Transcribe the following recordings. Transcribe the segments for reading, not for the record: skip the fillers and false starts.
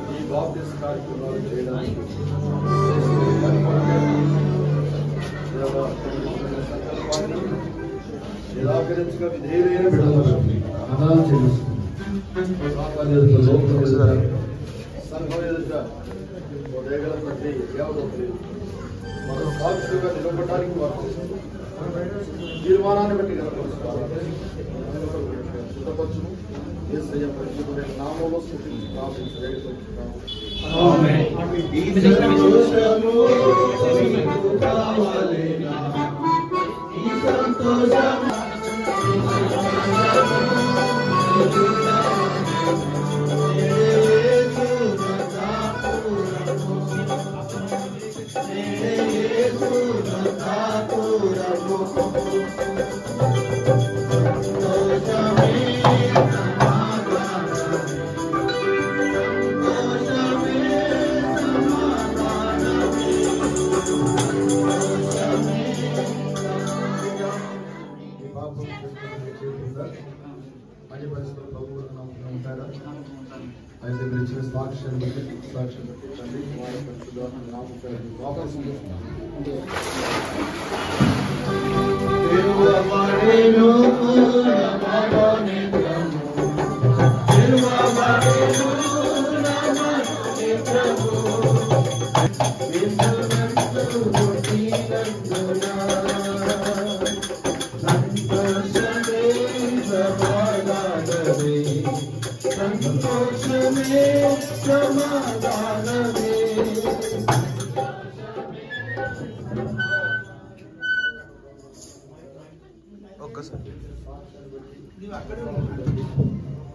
ఈ బాప్టిస్ట్ కార్యక్రమాలు చేయడానికి నిరాకరించగా విధేయులైన బిడ్డలను అనాలు చెల్లిస్తుంది సంఘం ఎదుట ఉదయగల ప్రతి దేవతలు మన సాక్షులుగా నిలబడడానికి వారు తీర్మానాన్ని బట్టి సిద్ధపరచును యేసయ్య పరిశుద్ధమైన నామములో స్తుతించి ప్రార్థించి వేడుకొంచున్నాము.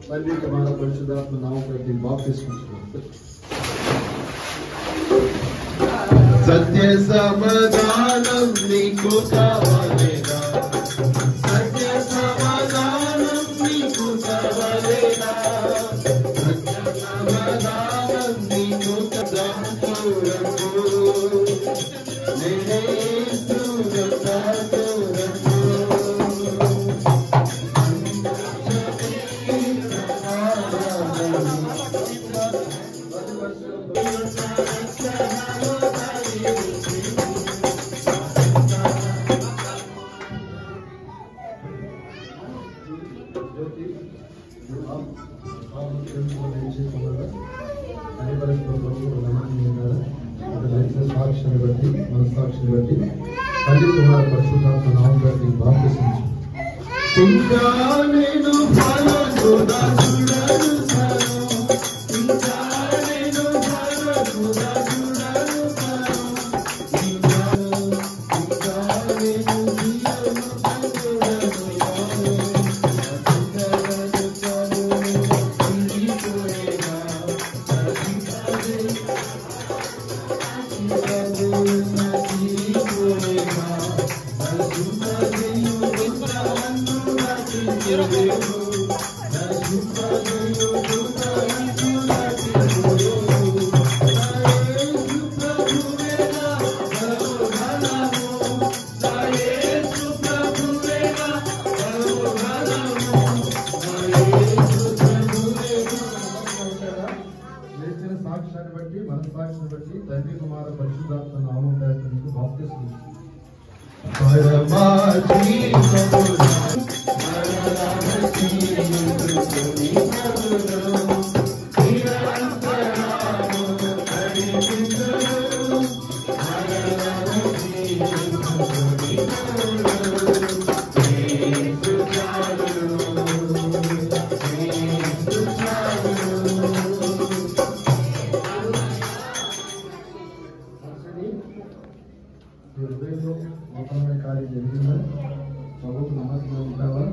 తండ్రి కుమార పరిశుద్ధాత్మ నామములో బాప్తిస్మం సత్య సమాధానం నీకు కావాలేనా, సత్య సమాధానం నీకు కావాలేనా, సత్య సమాధానం నీకు సాక్షిని బట్టి మనసాక్షిని బట్టి తల్లి కుమార పరిశుద్ధాత్మ నామములో బాప్తిస్మం ఇంకా నేను సాక్ష్యాన్ని బట్టి మనసాక్షిని బట్టి తండ్రి కుమార పరిశుద్ధాత్మ నామములో బాప్తిస్మం కార్యం జరిగిందా ప్రభుత్వ నమ్మకంగా ఉంటావా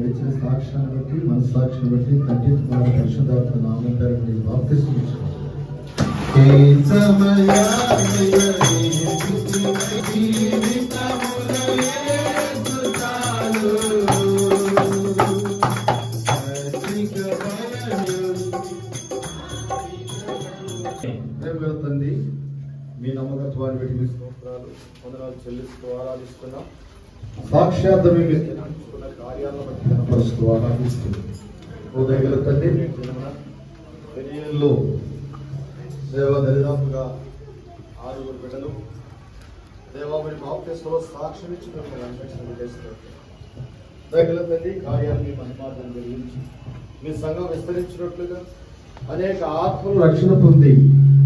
ఇచ్చిన సాక్ష్యాన్ని బట్టి మనసాక్షిని బట్టి తండ్రి కుమార పరిశుద్ధాత్మ నామములో నీకు బాప్తిస్మం తండ్రి మీ నమ్మకత్వాన్ని బట్టి మీ స్తోత్రాలు వందనాలు చెల్లిస్తూ ఆరాధిస్తున్నాం. సాక్షాత్తు కార్యాలను బట్టి కనపరుస్తూ ఆరాధిస్తున్నాం. ఉదయగల తండ్రి పెరియల్లో దేవ దరిదాపుగా 6 బిడ్డలు దేవా మరి బాప్తిస్మలో సాక్ష్యం ఇచ్చి మేము అన్వేషణ చేస్తున్నారు. దయగల తండ్రి కార్యాన్ని మహిమార్థం జరిగించి మీ సంఘం విస్తరించినట్లుగా అనేక ఆత్మలు రక్షణ పొంది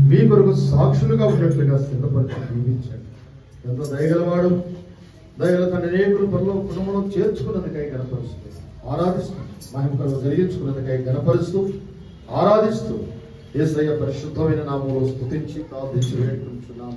మీ కొరకు సాక్షులుగా ఉన్నట్లుగా సిద్ధపరిచి జీవించండి. ఎంతో దయగలవాడు దయగల తండ్రి అనేకులు పనులు కుటుంబంలో చేర్చుకున్నందుకై గణపరుస్తూ ఆరాధిస్తూ మహిమకలు జరిగించుకున్నందుకై గణపరుస్తూ ఆరాధిస్తూ యేసయ్య పరిశుద్ధమైన నామములో స్తుతించి ప్రార్థించి వేడుకుంటున్నాం.